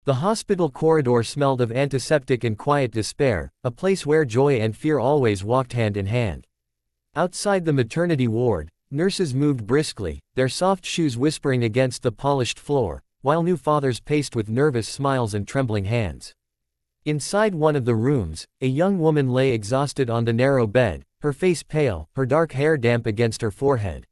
The hospital corridor smelled of antiseptic and quiet despair, a place where joy and fear always walked hand in hand. Outside the maternity ward, nurses moved briskly, their soft shoes whispering against the polished floor, while new fathers paced with nervous smiles and trembling hands. Inside one of the rooms, a young woman lay exhausted on the narrow bed, her face pale, her dark hair damp against her forehead.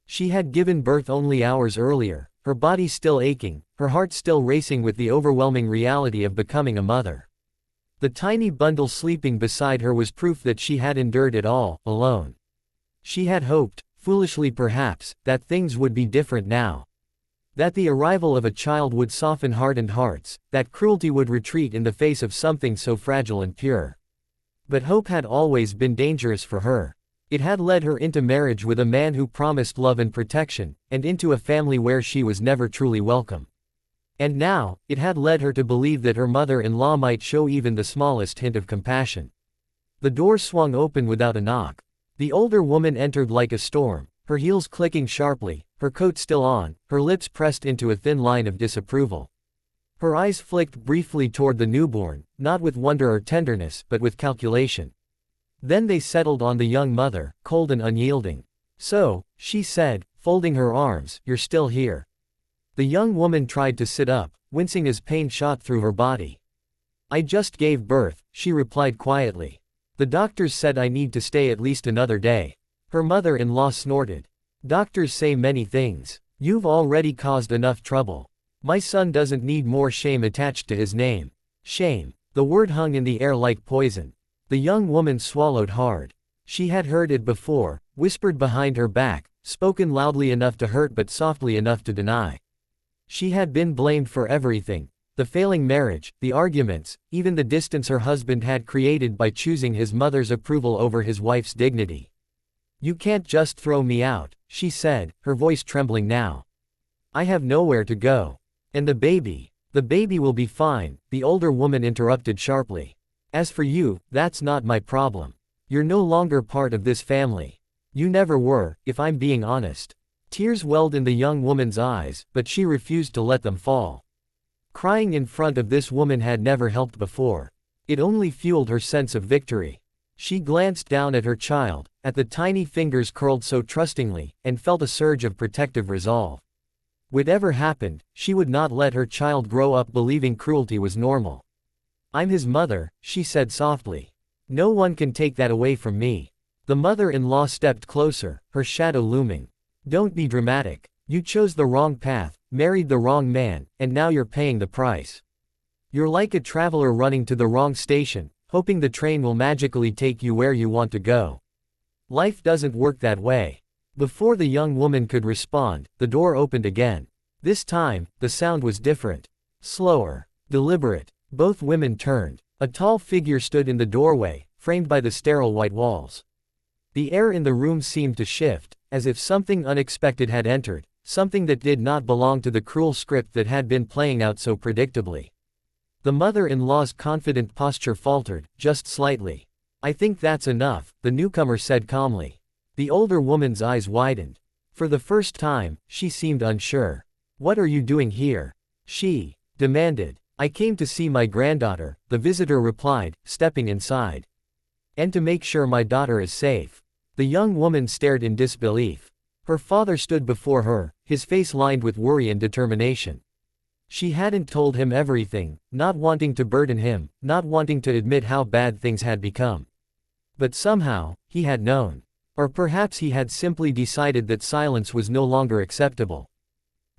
She had given birth only hours earlier, her body still aching, her heart still racing with the overwhelming reality of becoming a mother. The tiny bundle sleeping beside her was proof that she had endured it all, alone. She had hoped, foolishly perhaps, that things would be different now. That the arrival of a child would soften hardened hearts, that cruelty would retreat in the face of something so fragile and pure. But hope had always been dangerous for her. It had led her into marriage with a man who promised love and protection, and into a family where she was never truly welcome. And now, it had led her to believe that her mother-in-law might show even the smallest hint of compassion. The door swung open without a knock. The older woman entered like a storm, her heels clicking sharply, her coat still on, her lips pressed into a thin line of disapproval. Her eyes flicked briefly toward the newborn, not with wonder or tenderness, but with calculation. Then they settled on the young mother, cold and unyielding. "So," she said, folding her arms, "you're still here." The young woman tried to sit up, wincing as pain shot through her body. "I just gave birth," she replied quietly. "The doctors said I need to stay at least another day." Her mother-in-law snorted. "Doctors say many things. You've already caused enough trouble. My son doesn't need more shame attached to his name." Shame. The word hung in the air like poison. The young woman swallowed hard. She had heard it before, whispered behind her back, spoken loudly enough to hurt but softly enough to deny. She had been blamed for everything: the failing marriage, the arguments, even the distance her husband had created by choosing his mother's approval over his wife's dignity. "You can't just throw me out," she said, her voice trembling now. "I have nowhere to go. And the baby? The baby will be fine," the older woman interrupted sharply. "As for you, that's not my problem. You're no longer part of this family. You never were, if I'm being honest." Tears welled in the young woman's eyes, but she refused to let them fall. Crying in front of this woman had never helped before. It only fueled her sense of victory. She glanced down at her child, at the tiny fingers curled so trustingly, and felt a surge of protective resolve. Whatever happened, she would not let her child grow up believing cruelty was normal. "I'm his mother," she said softly. "No one can take that away from me." The mother-in-law stepped closer, her shadow looming. "Don't be dramatic. You chose the wrong path, married the wrong man, and now you're paying the price. You're like a traveler running to the wrong station, hoping the train will magically take you where you want to go. Life doesn't work that way." Before the young woman could respond, the door opened again. This time, the sound was different. Slower. Deliberate. Both women turned. A tall figure stood in the doorway, framed by the sterile white walls. The air in the room seemed to shift, as if something unexpected had entered, something that did not belong to the cruel script that had been playing out so predictably. The mother-in-law's confident posture faltered, just slightly. "I think that's enough," the newcomer said calmly. The older woman's eyes widened. For the first time, she seemed unsure. "What are you doing here?" she demanded. "I came to see my granddaughter," the visitor replied, stepping inside. "And to make sure my daughter is safe." The young woman stared in disbelief. Her father stood before her, his face lined with worry and determination. She hadn't told him everything, not wanting to burden him, not wanting to admit how bad things had become. But somehow, he had known. Or perhaps he had simply decided that silence was no longer acceptable.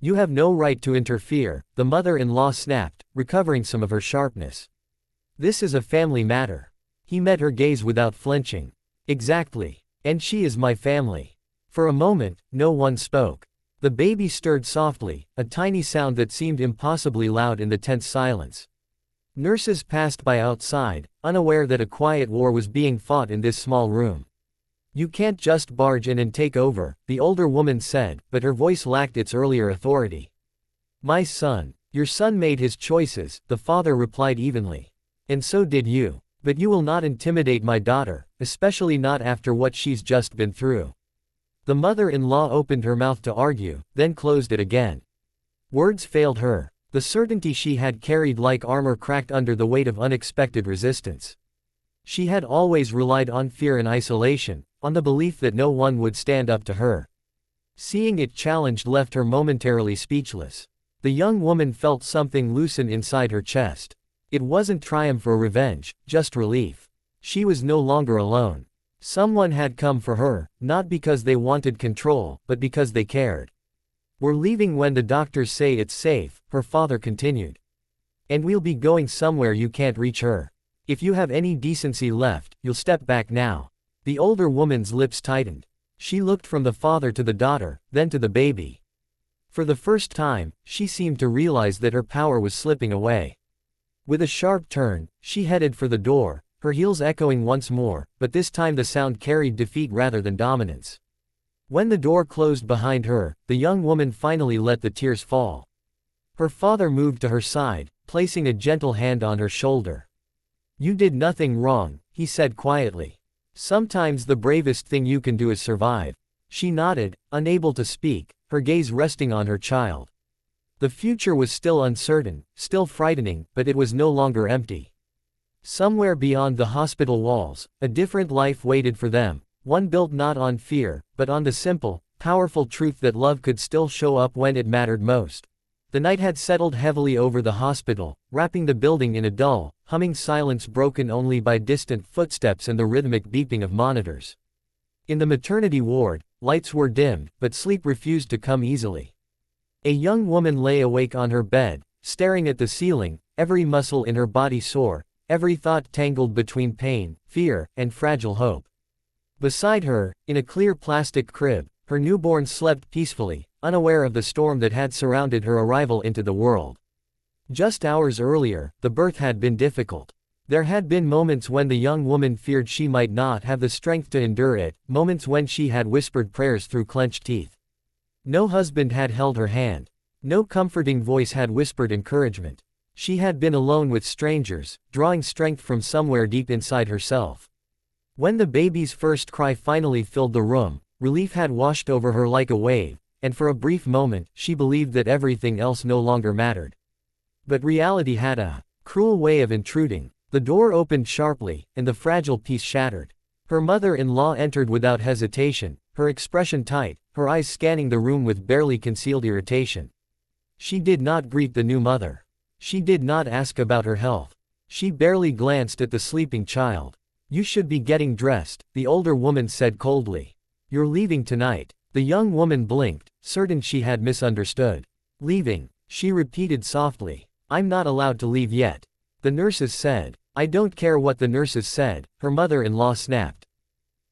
"You have no right to interfere," the mother-in-law snapped, recovering some of her sharpness. "This is a family matter." He met her gaze without flinching. "Exactly. And she is my family." For a moment, no one spoke. The baby stirred softly, a tiny sound that seemed impossibly loud in the tense silence. Nurses passed by outside, unaware that a quiet war was being fought in this small room. "You can't just barge in and take over," the older woman said, but her voice lacked its earlier authority. "My son. Your son made his choices," the father replied evenly. "And so did you. But you will not intimidate my daughter, especially not after what she's just been through." The mother-in-law opened her mouth to argue, then closed it again. Words failed her. The certainty she had carried like armor cracked under the weight of unexpected resistance. She had always relied on fear and isolation, on the belief that no one would stand up to her. Seeing it challenged left her momentarily speechless. The young woman felt something loosen inside her chest. It wasn't triumph or revenge, just relief. She was no longer alone. Someone had come for her, not because they wanted control, but because they cared. "We're leaving when the doctors say it's safe," her father continued. "And we'll be going somewhere you can't reach her. If you have any decency left, you'll step back now." The older woman's lips tightened. She looked from the father to the daughter, then to the baby. For the first time, she seemed to realize that her power was slipping away. With a sharp turn, she headed for the door, her heels echoing once more, but this time the sound carried defeat rather than dominance. When the door closed behind her, the young woman finally let the tears fall. Her father moved to her side, placing a gentle hand on her shoulder. "You did nothing wrong," he said quietly. "Sometimes the bravest thing you can do is survive." She nodded, unable to speak, her gaze resting on her child. The future was still uncertain, still frightening, but it was no longer empty. Somewhere beyond the hospital walls, a different life waited for them, one built not on fear, but on the simple, powerful truth that love could still show up when it mattered most. The night had settled heavily over the hospital, wrapping the building in a dull, humming silence broken only by distant footsteps and the rhythmic beeping of monitors. In the maternity ward, lights were dimmed, but sleep refused to come easily. A young woman lay awake on her bed, staring at the ceiling, every muscle in her body sore, every thought tangled between pain, fear, and fragile hope. Beside her, in a clear plastic crib, her newborn slept peacefully, unaware of the storm that had surrounded her arrival into the world. Just hours earlier, the birth had been difficult. There had been moments when the young woman feared she might not have the strength to endure it, moments when she had whispered prayers through clenched teeth. No husband had held her hand. No comforting voice had whispered encouragement. She had been alone with strangers, drawing strength from somewhere deep inside herself. When the baby's first cry finally filled the room, relief had washed over her like a wave, and for a brief moment, she believed that everything else no longer mattered. But reality had a cruel way of intruding. The door opened sharply, and the fragile peace shattered. Her mother-in-law entered without hesitation, her expression tight, her eyes scanning the room with barely concealed irritation. She did not greet the new mother. She did not ask about her health. She barely glanced at the sleeping child. "You should be getting dressed," the older woman said coldly. "You're leaving tonight." The young woman blinked, certain she had misunderstood. "Leaving," she repeated softly. "I'm not allowed to leave yet. The nurses said." "I don't care what the nurses said," her mother-in-law snapped.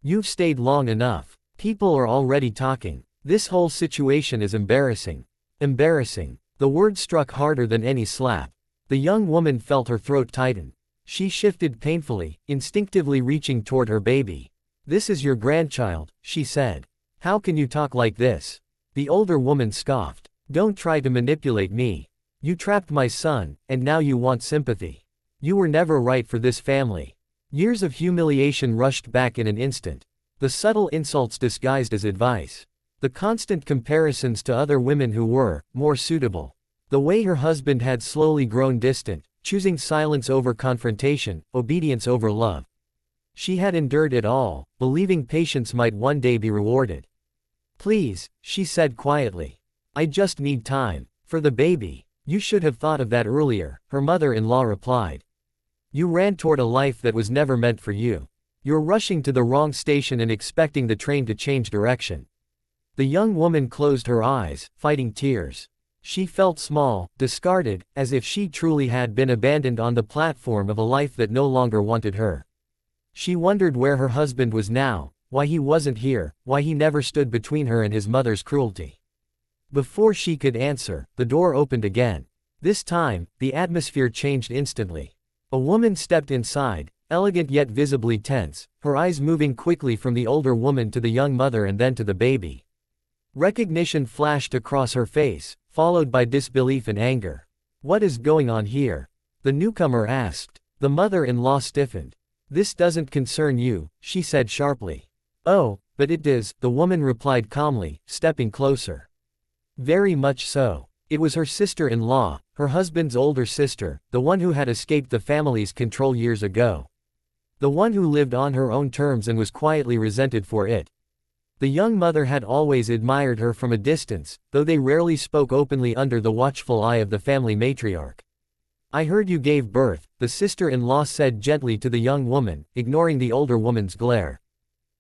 "You've stayed long enough. People are already talking. This whole situation is embarrassing." Embarrassing. The word struck harder than any slap. The young woman felt her throat tighten. She shifted painfully, instinctively reaching toward her baby. "This is your grandchild," she said. "How can you talk like this?" The older woman scoffed. "Don't try to manipulate me. You trapped my son, and now you want sympathy. You were never right for this family." Years of humiliation rushed back in an instant. The subtle insults disguised as advice. The constant comparisons to other women who were more suitable. The way her husband had slowly grown distant, choosing silence over confrontation, obedience over love. She had endured it all, believing patience might one day be rewarded. "Please," she said quietly. "I just need time. For the baby." "You should have thought of that earlier," her mother-in-law replied. "You ran toward a life that was never meant for you. You're rushing to the wrong station and expecting the train to change direction." The young woman closed her eyes, fighting tears. She felt small, discarded, as if she truly had been abandoned on the platform of a life that no longer wanted her. She wondered where her husband was now, why he wasn't here, why he never stood between her and his mother's cruelty. Before she could answer, the door opened again. This time, the atmosphere changed instantly. A woman stepped inside, elegant yet visibly tense, her eyes moving quickly from the older woman to the young mother and then to the baby. Recognition flashed across her face, followed by disbelief and anger. "What is going on here?" the newcomer asked. The mother-in-law stiffened. "This doesn't concern you," she said sharply. "Oh, but it does," the woman replied calmly, stepping closer. "Very much so. It was her sister-in-law, her husband's older sister, the one who had escaped the family's control years ago. The one who lived on her own terms and was quietly resented for it. The young mother had always admired her from a distance, though they rarely spoke openly under the watchful eye of the family matriarch. "I heard you gave birth," the sister-in-law said gently to the young woman, ignoring the older woman's glare.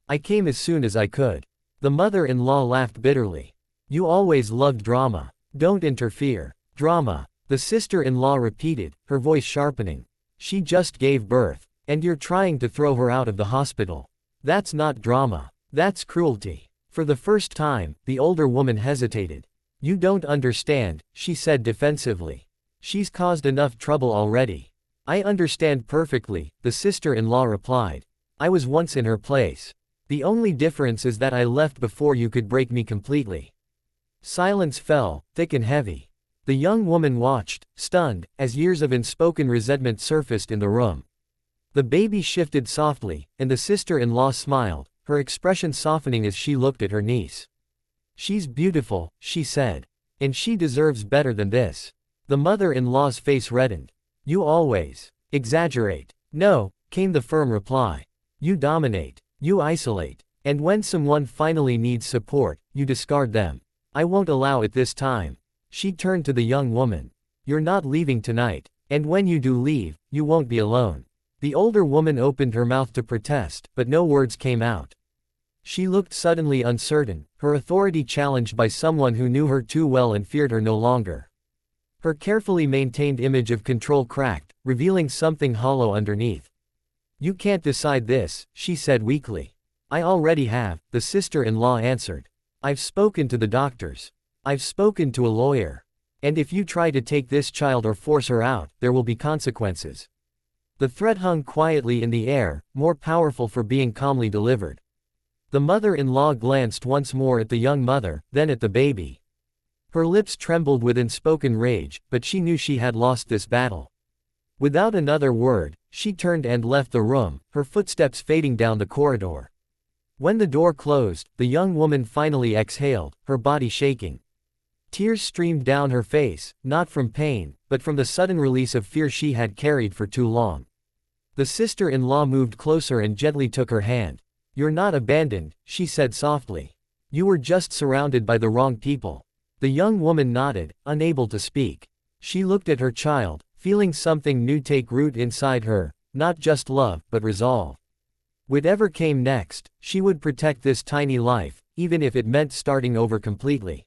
"I came as soon as I could." The mother-in-law laughed bitterly. "You always loved drama. Don't interfere." "Drama," the sister-in-law repeated, her voice sharpening. "She just gave birth. And you're trying to throw her out of the hospital. That's not drama. That's cruelty." For the first time, the older woman hesitated. "You don't understand," she said defensively. "She's caused enough trouble already." "I understand perfectly," the sister-in-law replied. "I was once in her place. The only difference is that I left before you could break me completely." Silence fell, thick and heavy. The young woman watched, stunned, as years of unspoken resentment surfaced in the room. The baby shifted softly, and the sister-in-law smiled, her expression softening as she looked at her niece. "She's beautiful," she said. "And she deserves better than this." The mother-in-law's face reddened. "You always exaggerate." "No," came the firm reply. "You dominate. You isolate. And when someone finally needs support, you discard them. I won't allow it this time." She turned to the young woman. "You're not leaving tonight. And when you do leave, you won't be alone." The older woman opened her mouth to protest, but no words came out. She looked suddenly uncertain, her authority challenged by someone who knew her too well and feared her no longer. Her carefully maintained image of control cracked, revealing something hollow underneath. "You can't decide this," she said weakly. "I already have," the sister-in-law answered. "I've spoken to the doctors. I've spoken to a lawyer. And if you try to take this child or force her out, there will be consequences." The threat hung quietly in the air, more powerful for being calmly delivered. The mother-in-law glanced once more at the young mother, then at the baby. Her lips trembled with unspoken rage, but she knew she had lost this battle. Without another word, she turned and left the room, her footsteps fading down the corridor. When the door closed, the young woman finally exhaled, her body shaking. Tears streamed down her face, not from pain, but from the sudden release of fear she had carried for too long. The sister-in-law moved closer and gently took her hand. "You're not abandoned," she said softly. "You were just surrounded by the wrong people." The young woman nodded, unable to speak. She looked at her child, feeling something new take root inside her, not just love, but resolve. Whatever came next, she would protect this tiny life, even if it meant starting over completely.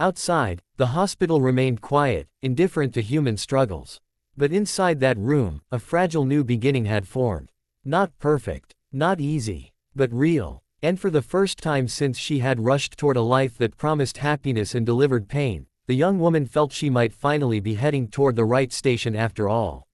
Outside, the hospital remained quiet, indifferent to human struggles. But inside that room, a fragile new beginning had formed. Not perfect, not easy, but real. And for the first time since she had rushed toward a life that promised happiness and delivered pain, the young woman felt she might finally be heading toward the right station after all.